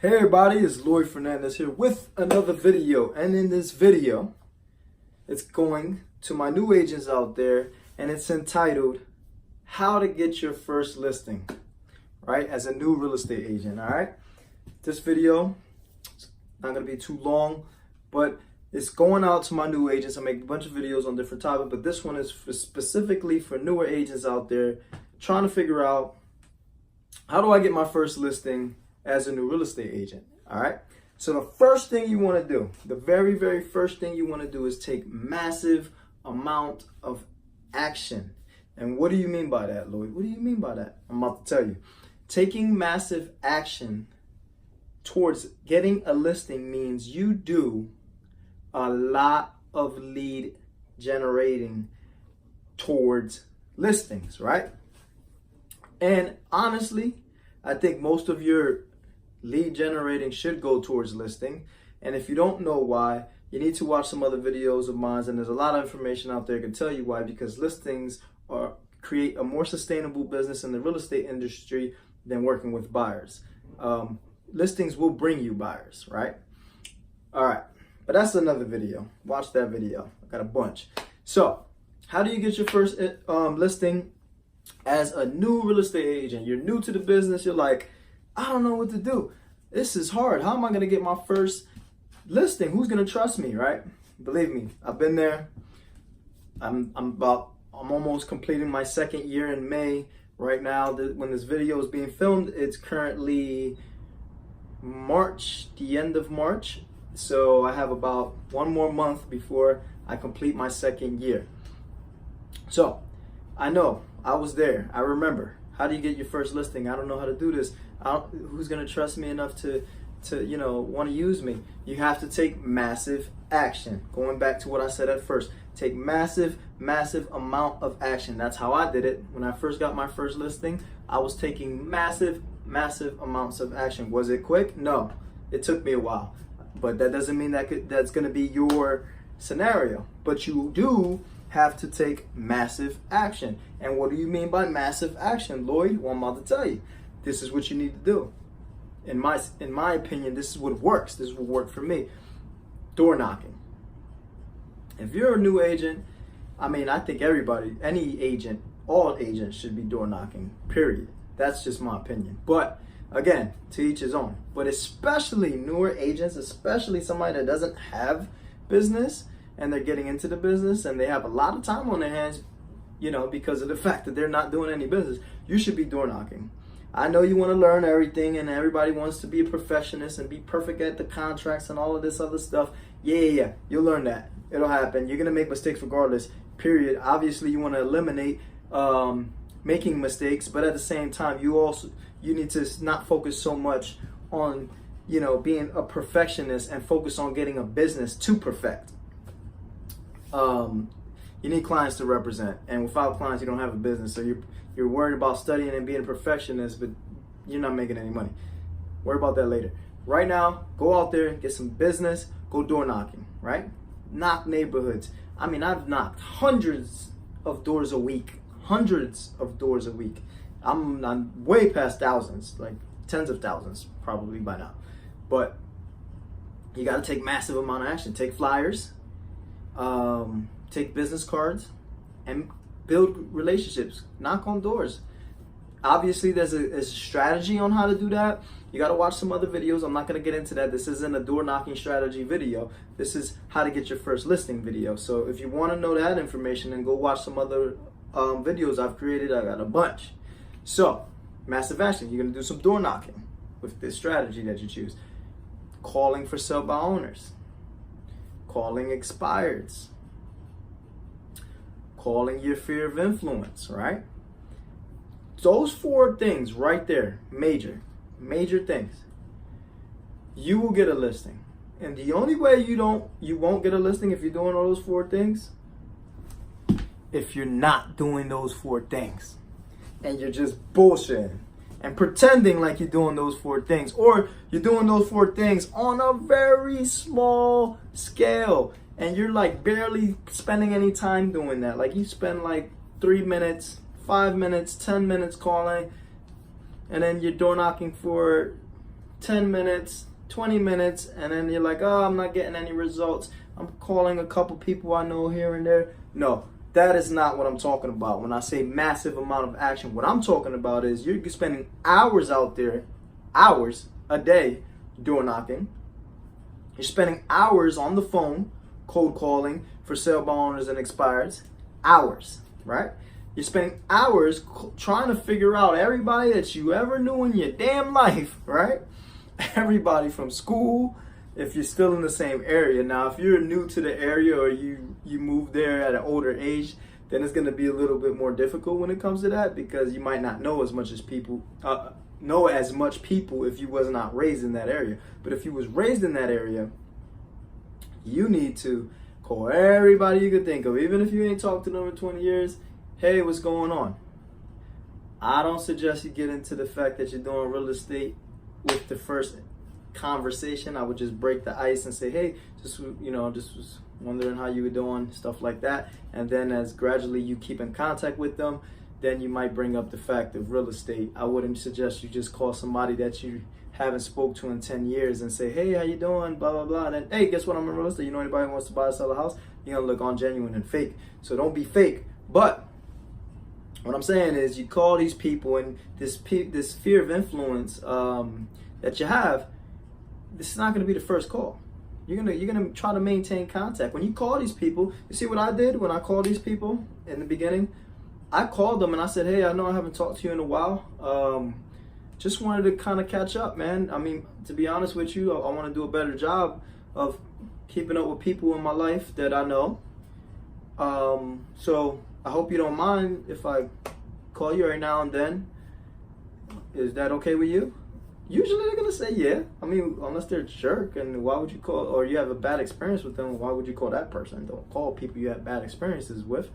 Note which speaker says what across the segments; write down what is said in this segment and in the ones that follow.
Speaker 1: Hey everybody, it's Lloyd Fernandez here with another video, and in this video it's going to my new agents out there, and it's entitled How to Get Your First Listing, right, as a new real estate agent. All right, this video is not going to be too long, but it's going out to my new agents. I make a bunch of videos on different topics, but this one is specifically for newer agents out there trying to figure out, how do I get my first listing as a new real estate agent? All right. So the first thing you want to do, the very first thing you want to do is take massive amount of action. And what do you mean by that, Lloyd? What do you mean by that? I'm about to tell you. Taking massive action towards getting a listing means you do a lot of lead generating towards listings, right? And honestly, I think most of your lead generating should go towards listing. And if you don't know why, you need to watch some other videos of mine, and there's a lot of information out there that can tell you why, because listings create a more sustainable business in the real estate industry than working with buyers. Listings will bring you buyers, right? All right, but that's another video. Watch that video. I got a bunch. So how do you get your first listing as a new real estate agent? You're new to the business. You're like, I don't know what to do. This is hard. How am I going to get my first listing? Who's going to trust me, right? Believe me, I've been there. I'm almost completing my second year in May. Right now, when this video is being filmed, it's currently March, the end of March. So I have about one more month before I complete my second year. So I know, I was there. I remember. How do you get your first listing? I don't know how to do this. Who's going to trust me enough to want to use me? You have to take massive action. Going back to what I said at first, take massive amount of action. That's how I did it. When I first got my first listing, I was taking massive amounts of action. Was it quick? No, it took me a while. But that doesn't mean that's going to be your scenario. But you do have to take massive action. And what do you mean by massive action, Lloyd? Well, I'm about to tell you. This is what you need to do. In my opinion, this is what works. This is what worked for me. Door knocking. If you're a new agent, I think everybody, any agent, all agents should be door knocking, period. That's just my opinion. But again, to each his own. But especially newer agents, especially somebody that doesn't have business and they're getting into the business and they have a lot of time on their hands, because of the fact that they're not doing any business, you should be door knocking. I know you want to learn everything and everybody wants to be a perfectionist and be perfect at the contracts and all of this other stuff. Yeah. You'll learn that. It'll happen. You're going to make mistakes regardless, period. Obviously, you want to eliminate making mistakes, but at the same time, you need to not focus so much on, being a perfectionist and focus on getting a business to perfect. You need clients to represent, and without clients, you don't have a business. So you're worried about studying and being a perfectionist, but you're not making any money. Worry about that later. Right now, go out there, get some business, go door knocking, right? Knock neighborhoods. I've knocked hundreds of doors a week. I'm way past thousands, like tens of thousands probably by now. But you got to take massive amount of action. Take flyers, take business cards, and build relationships. Knock on doors. Obviously, there's a strategy on how to do that. You got to watch some other videos. I'm not going to get into that. This isn't a door knocking strategy video. This is how to get your first listing video. So if you want to know that information, then go watch some other videos I've created. I got a bunch. So massive action. You're going to do some door knocking with this strategy that you choose. Calling for sell by owners. Calling expireds. Calling your sphere of influence, right? Those 4 things right there, major things. You will get a listing. And the only way you won't get a listing if you're doing all those 4 things, if you're not doing those 4 things and you're just bullshitting and pretending like you're doing those 4 things, or you're doing those 4 things on a very small scale and you're like barely spending any time doing that. Like you spend like 3 minutes, 5 minutes, 10 minutes calling, and then you're door knocking for 10 minutes, 20 minutes, and then you're like, oh, I'm not getting any results. I'm calling a couple people I know here and there. No, that is not what I'm talking about. When I say massive amount of action, what I'm talking about is you're spending hours out there, hours a day door knocking. You're spending hours on the phone, cold calling for sale by owners and expireds. Hours, right? You're spending hours trying to figure out everybody that you ever knew in your damn life, right? Everybody from school, if you're still in the same area. Now, if you're new to the area or you moved there at an older age, then it's going to be a little bit more difficult when it comes to that, because you might not know as much people if you was not raised in that area. But if you was raised in that area, you need to call everybody you could think of, even if you ain't talked to them in 20 years. Hey, what's going on? I don't suggest you get into the fact that you're doing real estate with the first conversation. I would just break the ice and say, hey, just was wondering how you were doing, stuff like that. And then as gradually you keep in contact with them, then you might bring up the fact of real estate. I wouldn't suggest you just call somebody that you haven't spoke to in 10 years and say, hey, how you doing, blah, blah, blah. And then, hey, guess what, I'm in real estate. You know anybody who wants to buy or sell a house? You're going to look ungenuine and fake. So don't be fake. But what I'm saying is you call these people, and this fear of influence that you have, this is not going to be the first call. You're gonna try to maintain contact. When you call these people, you see what I did when I called these people in the beginning? I called them and I said, hey, I know I haven't talked to you in a while. Just wanted to kind of catch up, man. I mean, to be honest with you, I want to do a better job of keeping up with people in my life that I know. So I hope you don't mind if I call you every now and then. Is that okay with you? Usually they're going to say yeah. I mean, unless they're a jerk, and why would you call, or you have a bad experience with them, why would you call that person? Don't call people you have bad experiences with.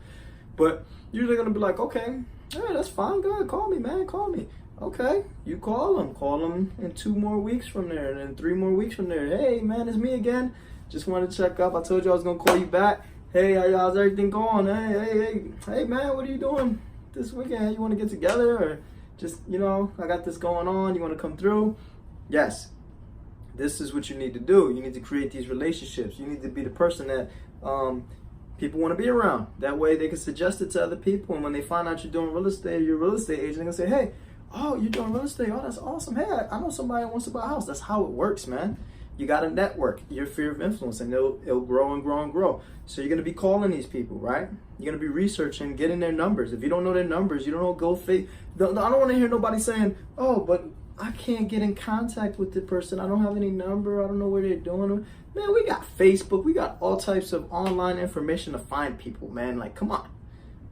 Speaker 1: But usually they're going to be like, okay, hey, that's fine, go ahead, call me, man, call me. Okay, you call them in 2 more weeks from there, and then 3 more weeks from there. Hey, man, it's me again. Just wanted to check up. I told you I was going to call you back. Hey, how's everything going? Hey, man, what are you doing this weekend? You want to get together, or just, I got this going on. You want to come through? Yes. This is what you need to do. You need to create these relationships. You need to be the person that people want to be around. That way they can suggest it to other people. And when they find out you're doing real estate, you're a real estate agent, they're going to say, hey, oh, you're doing real estate. Oh, that's awesome. Hey, I know somebody that wants to buy a house. That's how it works, man. You got to network your fear of influence, and it'll grow and grow and grow. So you're going to be calling these people, right? You're going to be researching, getting their numbers. If you don't know their numbers, you don't know, go fake. I don't want to hear nobody saying, oh, but I can't get in contact with the person. I don't have any number. I don't know where they're doing. Man, we got Facebook. We got all types of online information to find people, man. Like, come on.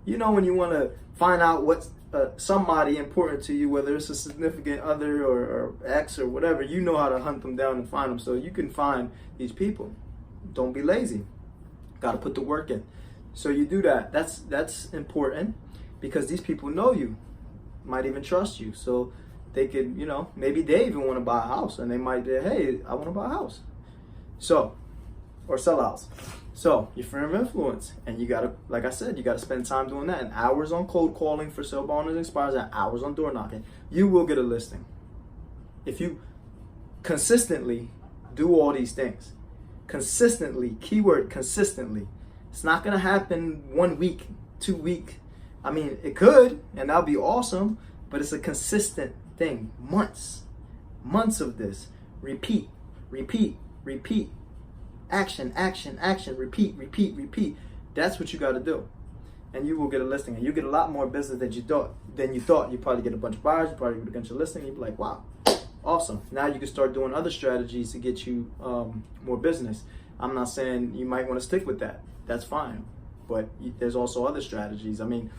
Speaker 1: When you want to find out what's somebody important to you, whether it's a significant other or ex or whatever, you know how to hunt them down and find them. So you can find these people. Don't be lazy. Got to put the work in. So you do that. That's important, because these people know you, might even trust you. So they could, maybe they even want to buy a house, and they might say, hey, I want to buy a house. So, or sell a house. So your fear of influence, and you gotta, like I said, you gotta spend time doing that, and hours on cold calling for sale by owners and expires, and hours on door knocking. You will get a listing if you consistently do all these things. Consistently, keyword consistently. It's not gonna happen 1 week, 2 weeks. I mean, it could, and that'll be awesome, but it's a consistent thing. Months of this. Repeat. Action, repeat. That's what you got to do, and you will get a listing, and you get a lot more business than you thought. You probably get a bunch of buyers. You probably get a listing. You'd be like, wow, awesome. Now you can start doing other strategies to get you more business. I'm not saying you might want to stick with that. That's fine, but there's also other strategies. I mean,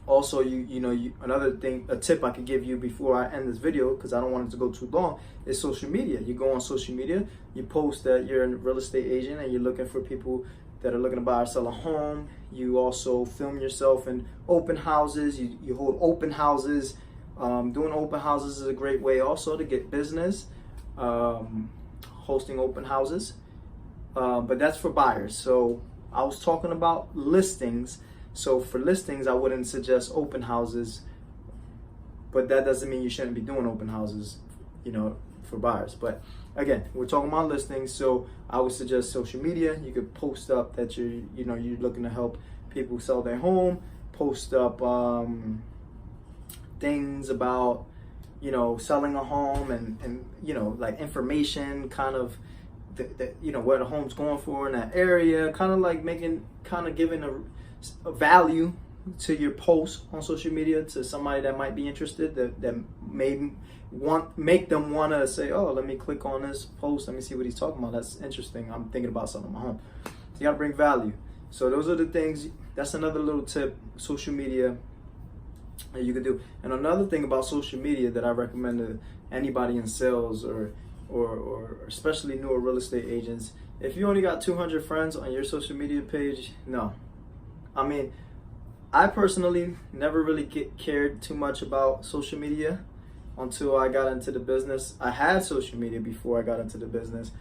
Speaker 1: also another thing, a tip I could give you before I end this video, because I don't want it to go too long, is social media. You go on social media, you post that you're a real estate agent and you're looking for people that are looking to buy or sell a home. You also film yourself in open houses. You hold open houses. Doing open houses is a great way also to get business. Hosting open houses, but that's for buyers. So I was talking about listings. So for listings, I wouldn't suggest open houses, but that doesn't mean you shouldn't be doing open houses. for buyers. But again, we're talking about listings, so I would suggest social media. You could post up that you're looking to help people sell their home. Post up things about selling a home and like information, kind of where the home's going for in that area, kind of like giving a value to your post on social media to somebody that might be interested, that may make them want to say, oh, let me click on this post, let me see what he's talking about, that's interesting, I'm thinking about selling my home. So you got to bring value. So those are the things. That's another little tip, social media, that you could do. And another thing about social media that I recommend to anybody in sales or especially newer real estate agents, if you only got 200 friends on your social media page, no. I mean, I personally never really cared too much about social media until I got into the business. I had social media before I got into the business,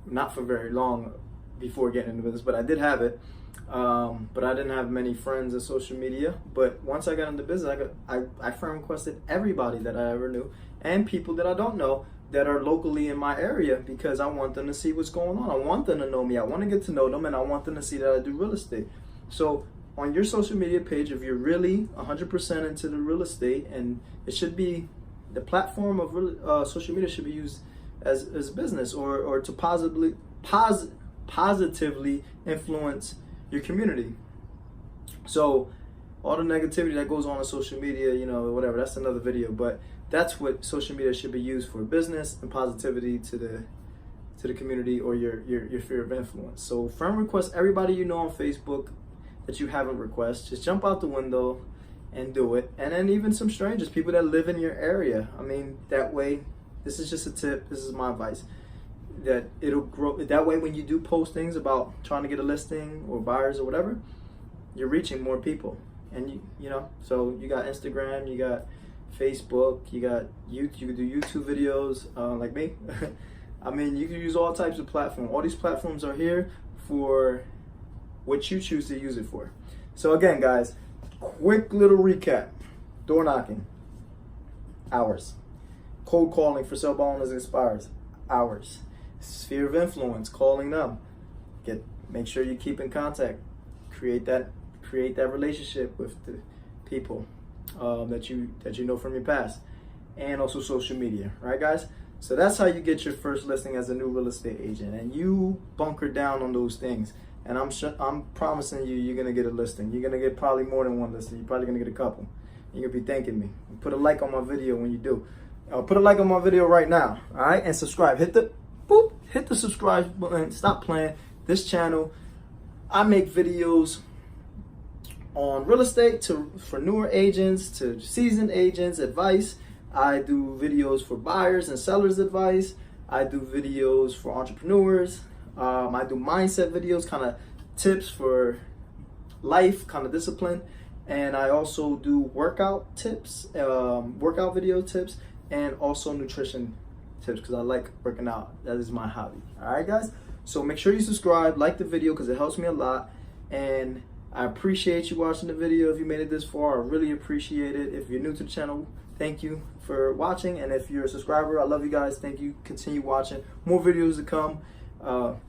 Speaker 1: not for very long before getting into business, but I did have it. But I didn't have many friends in social media. But once I got into business, I friend requested everybody that I ever knew and people that I don't know that are locally in my area, because I want them to see what's going on. I want them to know me. I want to get to know them, and I want them to see that I do real estate. So on your social media page, if you're really 100% into the real estate, and it should be, the platform of social media should be used as business or to positively influence your community. So all the negativity that goes on in social media, whatever, that's another video, but that's what social media should be used for: business and positivity to the community, or your sphere of influence. So friend request everybody you know on Facebook that you haven't requested. Just jump out the window and do it. And then even some strangers, people that live in your area. I mean, that way, this is just a tip, this is my advice, that it'll grow. That way, when you do post things about trying to get a listing or buyers or whatever, you're reaching more people. And so you got Instagram, you got Facebook, you got YouTube. You can do YouTube videos like me. I mean, you can use all types of platforms. All these platforms are here for what you choose to use it for. So again, guys, quick little recap: door knocking, hours; cold calling for sell by owners and expires, hours; sphere of influence, calling them; make sure you keep in contact, create that relationship with the people that you know from your past, and also social media, right, guys? So that's how you get your first listing as a new real estate agent, and you bunker down on those things, and I'm promising you're gonna get a listing. You're gonna get probably more than one listing. You're probably gonna get a couple. You're gonna be thanking me. Put a like on my video when you do. Put a like on my video right now, all right, and subscribe. Hit the subscribe button. Stop playing. This channel, I make videos on real estate for newer agents, to seasoned agents, advice. I do videos for buyers and sellers advice. I do videos for entrepreneurs. I do mindset videos, kind of tips for life, kind of discipline. And I also do workout tips, workout video tips, and also nutrition tips, because I like working out. That is my hobby. All right, guys? So make sure you subscribe, like the video, because it helps me a lot. And I appreciate you watching the video. If you made it this far, I really appreciate it. If you're new to the channel, thank you for watching. And if you're a subscriber, I love you guys. Thank you. Continue watching. More videos to come.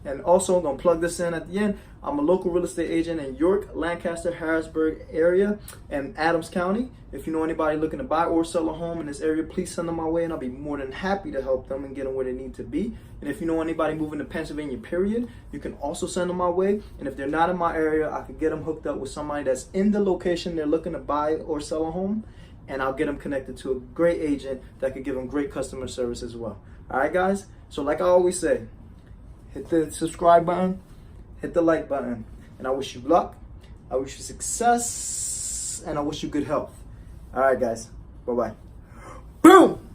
Speaker 1: And also, I'm going to plug this in at the end. I'm a local real estate agent in York, Lancaster, Harrisburg area, and Adams County. If you know anybody looking to buy or sell a home in this area, please send them my way, and I'll be more than happy to help them and get them where they need to be. And if you know anybody moving to Pennsylvania, period, you can also send them my way. And if they're not in my area, I could get them hooked up with somebody that's in the location they're looking to buy or sell a home, and I'll get them connected to a great agent that could give them great customer service as well. All right, guys? So like I always say, hit the subscribe button, hit the like button, and I wish you luck, I wish you success, and I wish you good health. All right, guys. Bye-bye. Boom!